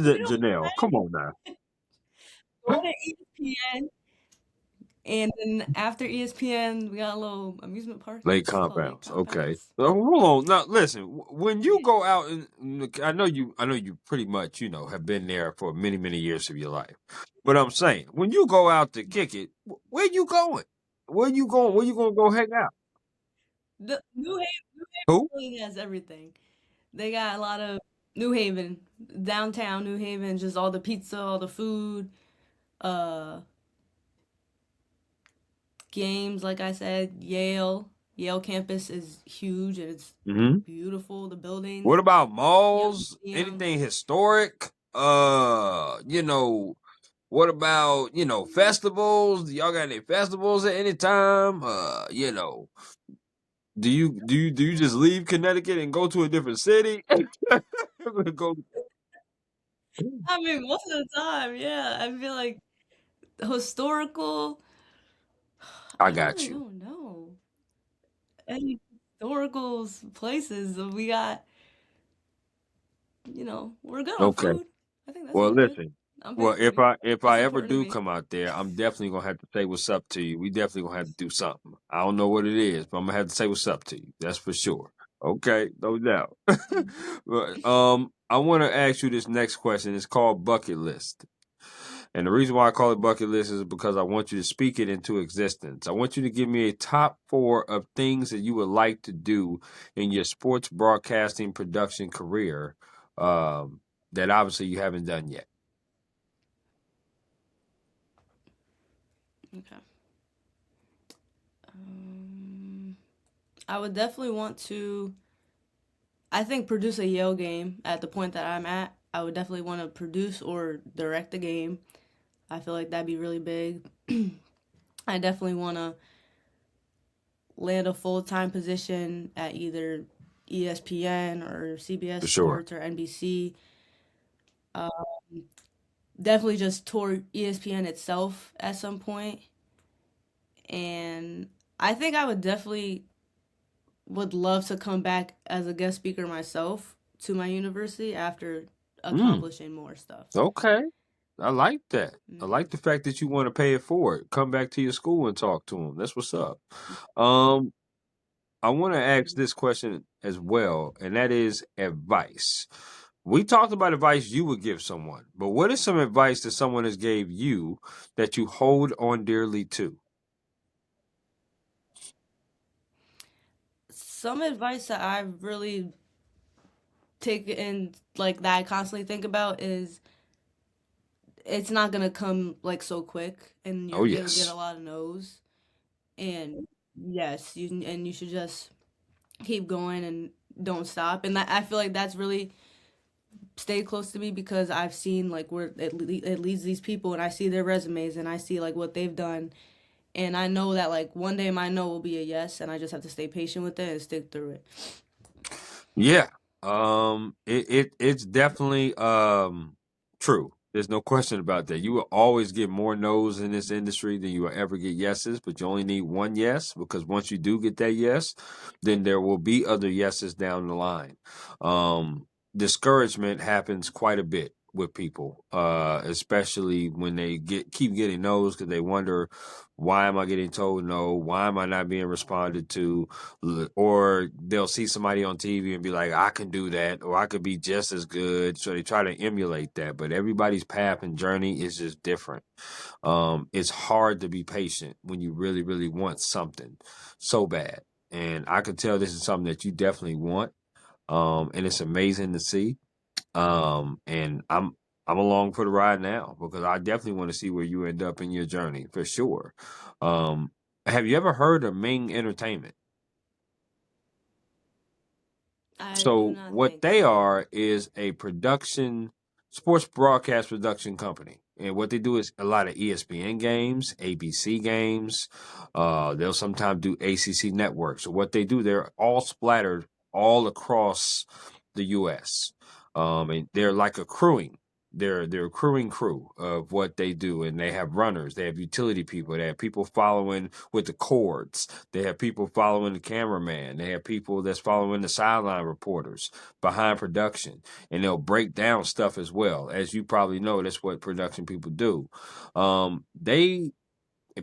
We don't Janelle, come on now. go to ESPN, and then after ESPN, we got a little amusement park. Lake It's called Lake compounds. Okay. Compounds. Hold on. Now listen. When you Yeah. go out and I know you pretty much have been there for many years of your life. But I'm saying when you go out to kick it, where you going? Where you going? Where you gonna go hang out? The New Who? Haven really has everything. They got a lot of New Haven, downtown New Haven, just all the pizza, all the food, uh, games. Like I said, Yale campus is huge and it's Hmm. beautiful. The What buildings, about Yale malls? Museum. Anything historic? What about festivals? Y'all got any festivals at any time? Do you just leave Connecticut and go to a different city? Go. I mean, most of the time, yeah. I feel like historical. I I got really you. don't know any historical places. We got, we're good on Okay. food. I think that's Well, all good. listen. I'm Well, big foodie. if That's I ever important to do me. come out there, I'm definitely gonna have to say what's up to you. We definitely gonna have to do something. I don't know what it is, but I'm gonna have to say what's up to you. That's for sure. Okay, no doubt. Mhm. But I want to ask you this next question. It's called bucket list. And the reason why I call it bucket list is because I want you to speak it into existence. I want you to give me a top four of things that you would like to do in your sports broadcasting production career that obviously you haven't done yet. Okay. Um, I would definitely want to, I think, produce a Yale game at the point that I'm at. I would definitely want to produce or direct the game. I feel like that'd be really big. I definitely want to land a full time position at either ESPN or CBS For sure. Sports or NBC. Uh, Definitely just tour ESPN itself at some point. And I think I would definitely would love to come back as a guest speaker myself to my university after Mm, accomplishing more stuff. okay. I like that. I Hmm. like the fact that you want to pay it forward. Come back to your school and talk to them. That's what's up. Um, I want to ask this question as well, and that is advice. We talked about advice you would give someone, but what is some advice that someone has gave you that you hold on dearly to? Some advice that I really take and like that I constantly think about is it's not gonna come like so quick, and Oh you'll get a yes. lot of no's. And yes, you should just keep going and don't stop. And I feel like that's really stayed close to me because I've seen like where it leads these people, and I see their resumes, and I see like what they've done, and I know that like one day my no will be a yes, and I just have to stay patient with it and stick through it. Yeah. It's definitely true. There's no question about that. You will always get more no's in this industry than you will ever get yeses, but you only need one yes because once you do get that yes, then there will be other yeses down the line. Um, Discouragement happens quite a bit with people, especially when they keep getting no's because they wonder, why am I getting told no? Why am I not being responded to? Or they'll see somebody on TV and be like, I can do that, or I could be just as good. So they try to emulate that, but everybody's path and journey is just different. It's hard to be patient when you really, really want something so bad. And I can tell this is something that you definitely want. And it's amazing to see. And I'm along for the ride now because I definitely want to see where you end up in your journey for sure. Um, have you ever heard of Ming Entertainment? I do So not what think they so. are is a production, sports broadcast production company. And what they do is a lot of ESPN games, ABC games. They'll sometimes do ACC networks. So what they do, they're all splattered all across the U.S. And they're like a crewing. They're a crewing crew of what they do, and they have runners, they have utility people, they have people following with the cords, they have people following the cameraman. They have people that's following the sideline reporters behind production, and they'll break down stuff as well. As you probably know, that's what production people do. They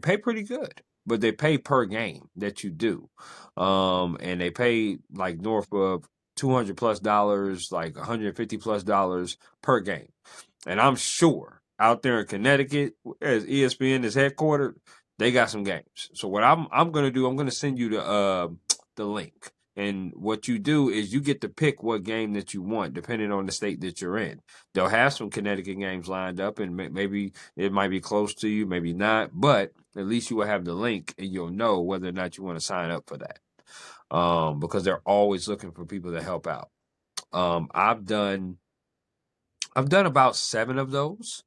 pay pretty good, but they pay per game that you do, and they pay like north of $200 plus, like $150 plus per game. And I'm sure out there in Connecticut, as ESPN is headquartered, they got some games. So what I'm gonna do, I'm gonna send you the link. And what you do is you get to pick what game that you want, depending on the state that you're in. They'll have some Connecticut games lined up, and maybe it might be close to you, maybe not. But at least you will have the link, and you'll know whether or not you want to sign up for that. Because they're always looking for people to help out. Um, I've done I've done about 7 of those.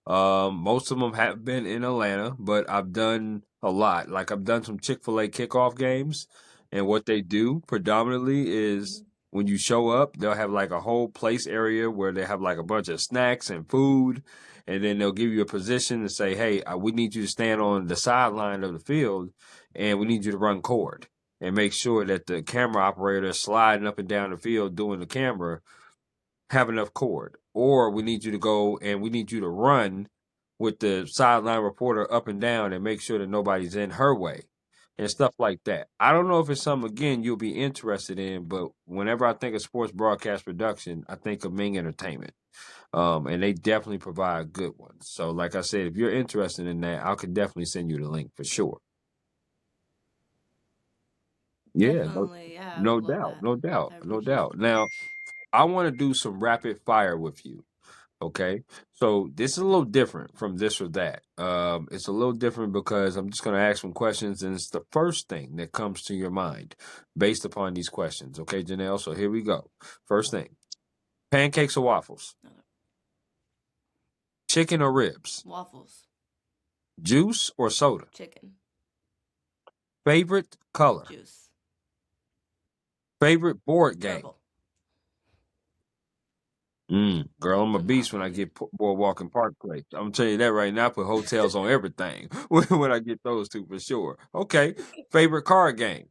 Most of them have been in Atlanta, but I've done a lot. Like I've done some Chick-fil-A kickoff games, and what they do predominantly is when you show up, they'll have like a whole place area where they have like a bunch of snacks and food, and then they'll give you a position and say, "Hey, we need you to stand on the sideline of the field, and we need you to run cord and make sure that the camera operator is sliding up and down the field doing the camera have enough cord, or we need you to go and we need you to run with the sideline reporter up and down and make sure that nobody's in her way and stuff like that. I don't know if it's something again you'll be interested in, but whenever I think of sports broadcast production, I think of Ming Entertainment. And they definitely provide good ones. So, like I said, if you're interested in that, I could definitely send you the link for sure. Yeah, no, Definitely, yeah, I would no love doubt, that. no doubt, I no appreciate doubt. it. Now, I want to do some rapid fire with you. Okay. So this is a little different from this or that. It's a little different because I'm just going to ask some questions, and it's the first thing that comes to your mind based upon these questions. Okay, Janelle. So here we go. First thing: pancakes or waffles, chicken or ribs, Waffles, juice or soda, chicken, favorite color, juice, favorite board game. purple. Girl, I'm a Put my beast when I opinion. get boardwalk and park place. I'm telling you that right now. I put hotels on everything when I get those two for sure. Okay, favorite card game.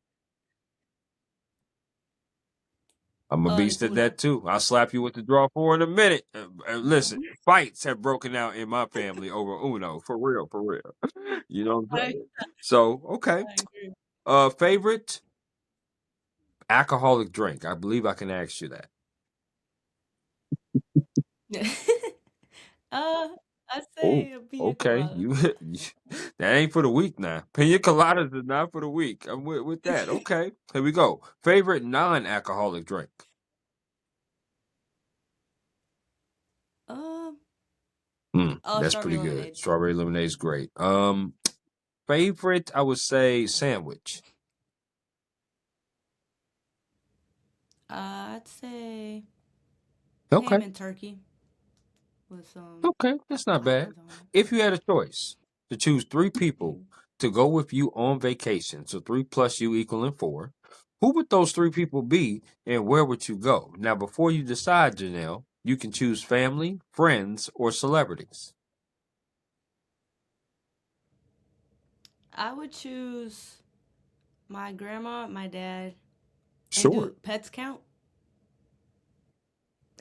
I'm a beast at Uno. that too. I'll slap you with the draw four in a minute. Listen, fights have broken out in my family over Uno. For real, for real. You know what I'm I, saying? So, okay. I agree. Favorite alcoholic drink. I believe I can ask you that. uh, I Oh, say a pina okay. colada. You that ain't for the weak now. Pina coladas is not for the weak. I'm with that. Okay. Here we go. Favorite non-alcoholic drink. Uh, That's strawberry pretty good. lemonade. Strawberry lemonade is great. Favorite, I would say sandwich. I'd say Okay. ham and turkey with some Okay, that's not bad. toppings on it. If you had a choice to choose three people Mm. to go with you on vacation, so three plus you equaling four, who would those three people be and where would you go? Now, before you decide, Janelle, you can choose family, friends, or celebrities. I would choose my grandma, my dad, and Sure. do pets count?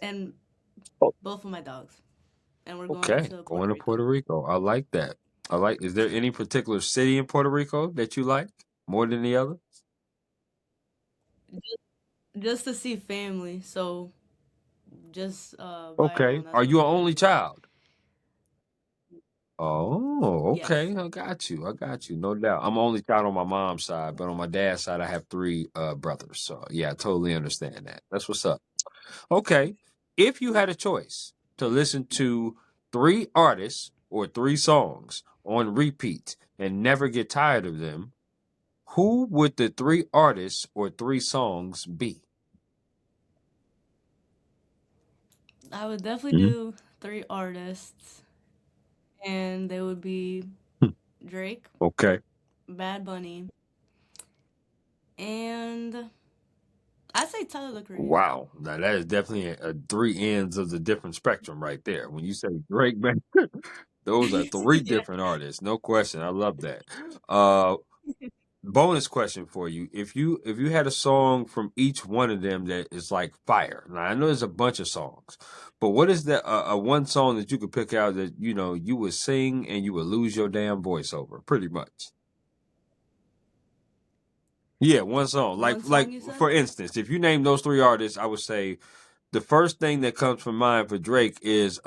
And Oh, both of my dogs. And we're going okay, to Puerto going to Rico. Puerto Rico. I like that. Is there any particular city in Puerto Rico that you like more than the other? Just, just to see family. So just by Okay. alone, that's Are what you I'm an gonna only do. child? Oh, Yes. okay. I got you. I got you. No doubt. I'm only child on my mom's side, but on my dad's side, I have three brothers. So yeah, I totally understand that. That's what's up. Okay. If you had a choice to listen to three artists or three songs on repeat and never get tired of them, who would the three artists or three songs be? I would definitely Mhm. do three artists, and they would be Drake, Okay. Bad Bunny, and I'd say Tyler the Creator. Wow. Now that is definitely three ends of the different spectrum right there. When you say Drake, man, those are three Yeah. different artists. No question. I love that. Uh bonus question for you. If you had a song from each one of them that is like fire. Now I know there's a bunch of songs, but what is that one song that you could pick out that you would sing and you would lose your damn voice over, pretty much? Yeah, one song. Like One like song you said? for instance, if you name those three artists, I would say the first thing that comes from mind for Drake is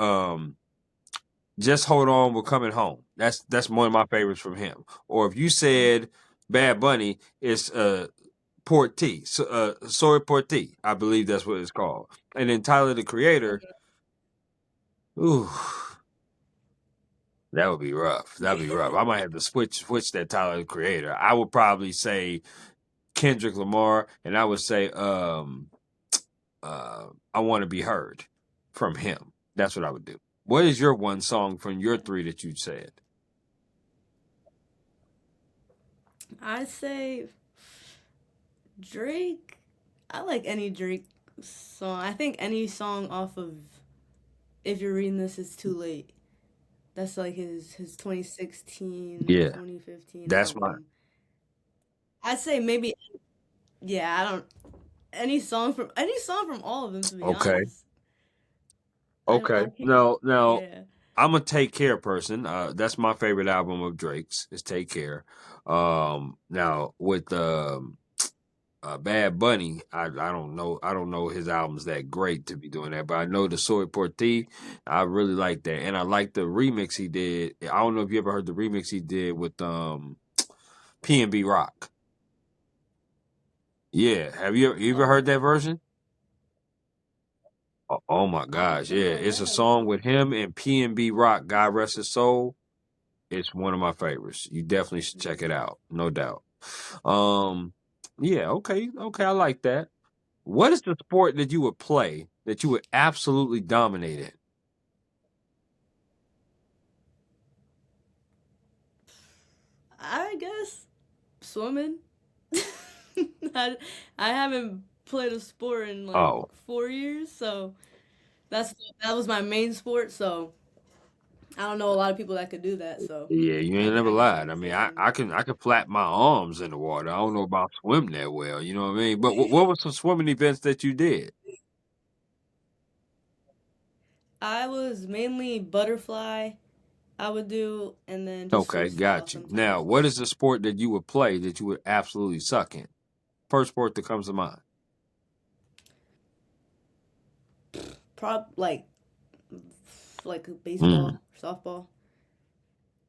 "Just Hold On, We're Coming Home." That's one of my favorites from him. Or if you said Bad Bunny, it's Port T, so, Soy Port T, I believe that's what it's called. And then Tyler the Creator, ooh, that would be rough. That'd be rough. I might have to switch that Tyler the Creator. I would probably say Kendrick Lamar, and I would say I Want to Be Heard from him. That's what I would do. What is your one song from your three that you said? I'd say Drake. I like any Drake song. I think any song off of If You're Reading This It's Too Late. That's like his 2016, Yeah, 2015 that's my album. I'd say maybe yeah, I don't any song from all of them to be okay. honest. Okay. I can't Now yeah. I'm a Take Care person. That's my favorite album of Drake's is Take Care. Now with Bad Bunny, I don't know his albums that great to be doing that, but I know the Soy Por Ti, I really like that, and I like the remix he did. I don't know if you ever heard the remix he did with P&B Rock. Yeah, you ever heard Oh, that version? Oh my I don't gosh, yeah, think I it's a have song no. with him and P&B Rock. God rest his soul. It's one of my favorites. You definitely should check it Mm. out, no doubt. Um, yeah, okay, okay, I like that. What is the sport that you would play that you would absolutely dominate in? I guess swimming. I, I haven't played a sport in like Oh, 4 years, so that's that was my main sport. So I don't know a lot of people that could do that, so Yeah, you ain't never I guess lied. I'm I the mean, first one. I can flap my arms in the water. I don't know about swim that well. You know what I mean? But what were some swimming events that you did? I was mainly butterfly. I would do, and then just Okay, freestyle got you. Now, sometimes. what is the sport that you would play that you would absolutely suck in? First sport that comes to mind. Like Mm. baseball, softball.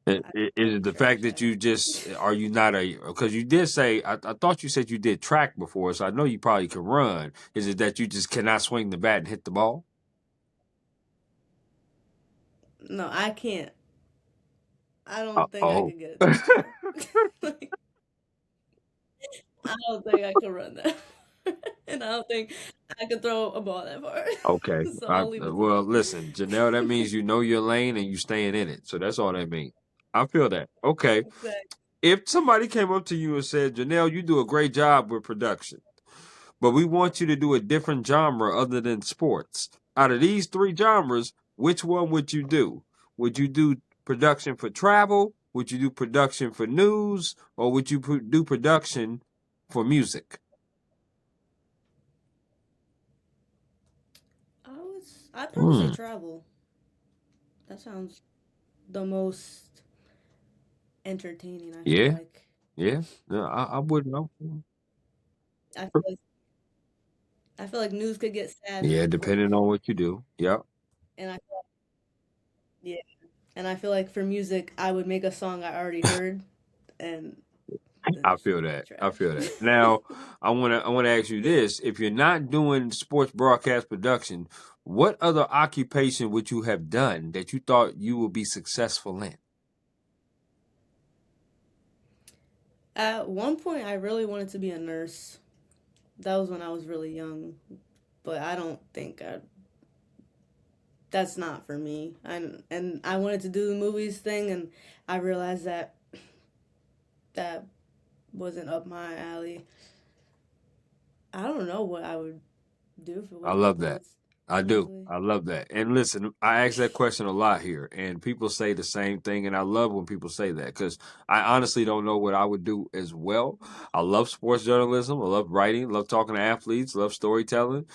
Is it the Trash fact that at you just are you not a because you did say I thought you said you did track before, so I know you probably can run. Is it that you just cannot swing the bat and hit the ball? it. No, I can't. I don't think I Oh. could get it that far. Like, I don't think I could run that, and I don't think I could throw a ball that far. Okay. So I'll leave it to Well, them. listen, Janelle, that means you know your lane and you staying in it. So that's all that means. I feel that. Okay. Exactly. If somebody came up to you and said, Janelle, you do a great job with production, but we want you to do a different genre other than sports. Out of these three genres, which one would you do? Would you do production for travel? Would you do production for news? Or would you do production for music? I'd probably say Hmm. travel. That sounds the most entertaining, I feel Yeah. like. Yeah. No, I wouldn't know. I feel like I feel like news could get sad Yeah, really depending quick. on what you do. Yep. And I yeah, and I feel like for music, I would make a song I already heard and then I it's feel just be that. I trash. feel that. Now, I wanna ask you this: if you're not doing sports broadcast production, what other occupation would you have done that you thought you would be successful in? At one point, I really wanted to be a nurse. That was when I was really young, but I don't think that's not for me. And I wanted to do the movies thing, and I realized that that wasn't up my alley. I don't know what I would do if it I wasn't love that. sports, I do. honestly. I love that. And listen, I ask that question a lot here, and people say the same thing, and I love when people say that because I honestly don't know what I would do as well. I love sports journalism. I love writing. Love talking to athletes. Love storytelling.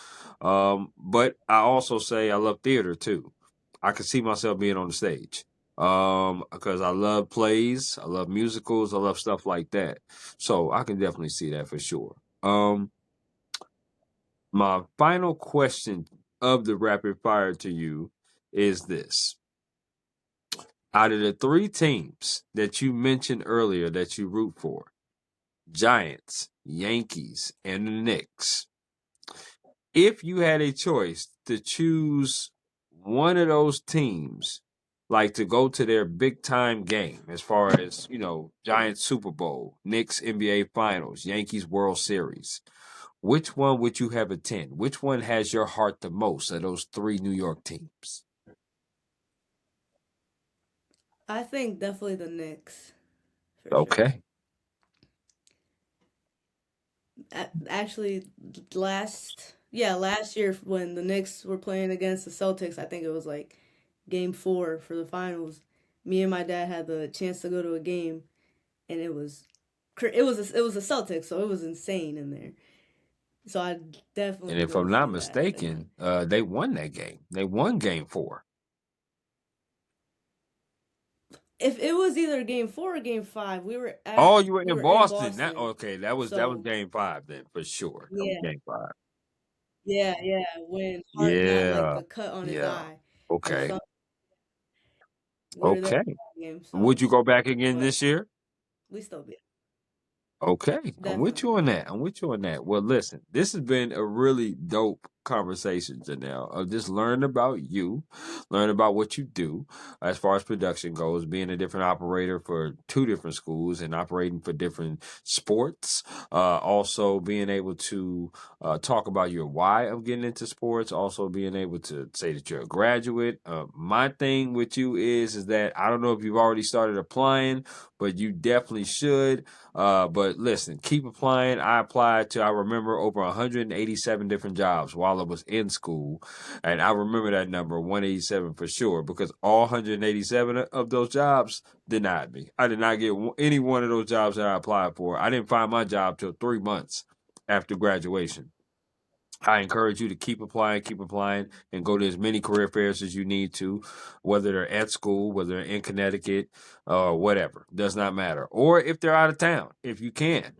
But I also say I love theater too. I can see myself being on the stage. Because I love plays. I love musicals. I love stuff like that. So I can definitely see that for sure. My final question of the rapid fire to you is this. Out of the three teams that you mentioned earlier that you root for, Giants, Yankees, and the Knicks, if you had a choice to choose one of those teams, like to go to their big time game, as far as, Giants Super Bowl, Knicks NBA Finals, Yankees World Series, which one would you have attend? Which one has your heart the most of those three New York teams? I think definitely the Knicks for sure. Okay. Actually, last year when the Knicks were playing against the Celtics, I think it was like game 4 for the finals. Me and my dad had the chance to go to a game, and it was a Celtics, so it was insane in there. So I And definitely if go I'm not see that. And mistaken, they won that game. They won game four. if it was either game 4 or game 5, Oh, you were we in were in Boston. That Boston. okay, that was So game five then for sure. That was yeah, game five. yeah, when Hart got like Yeah. the cut on his Yeah. eye or Okay. something. We were there Okay. for that game. Would So, you go back again but this year? we still be Okay, I'm with you definitely. on that. I'm with you on that. Well, listen, this has been a really dope conversation, Janelle. Just learn about you, learn about what you do as far as production goes, being a different operator for two different schools and operating for different sports. Also, being able to talk about your why of getting into sports. Also, being able to say that you're a graduate. My thing with you is that I don't know if you've already started applying, but you definitely should. But listen, keep applying. I applied to, I remember, over 187 different jobs while I was in school. And I remember that number, 187 for sure, because all 187 of those jobs denied me. I did not get any one of those jobs that I applied for. I didn't find my job till 3 months after graduation. I encourage you to keep applying, and go to as many career fairs as you need to, whether they're at school, whether they're in Connecticut, or whatever. Does not matter. Or if they're out of town, if you can,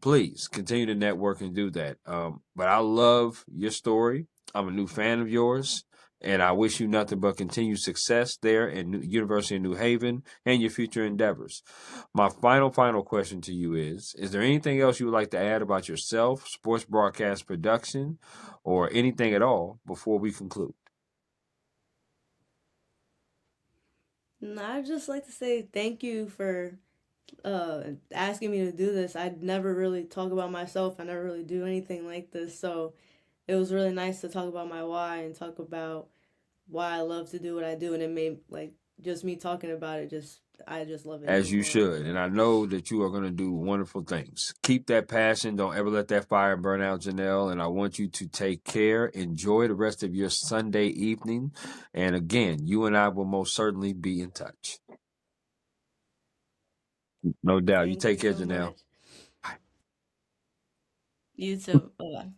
please continue to network and do that. But I love your story. I'm a new fan of yours, and I wish you nothing but continued success there in University of New Haven and your future endeavors. My final question to you is there anything else you would like to add about yourself, sports broadcast production, or anything at all before we conclude? And I'd just like to say thank you for asking me to do this. I'd never really talk about myself. I never really do anything like this. So it was really nice to talk about my why and talk about why I love to do what I do. And it made like just me talking about it, just I just love it As even you more. should. And So I know that you are going to do wonderful things. Keep that passion. Don't ever let that fire burn out, Janelle. And I want you to take care. Enjoy the rest of your Sunday evening. And again, you and I will most certainly be in touch. No doubt. You thank you take care, so Janelle. much. You too. Bye bye.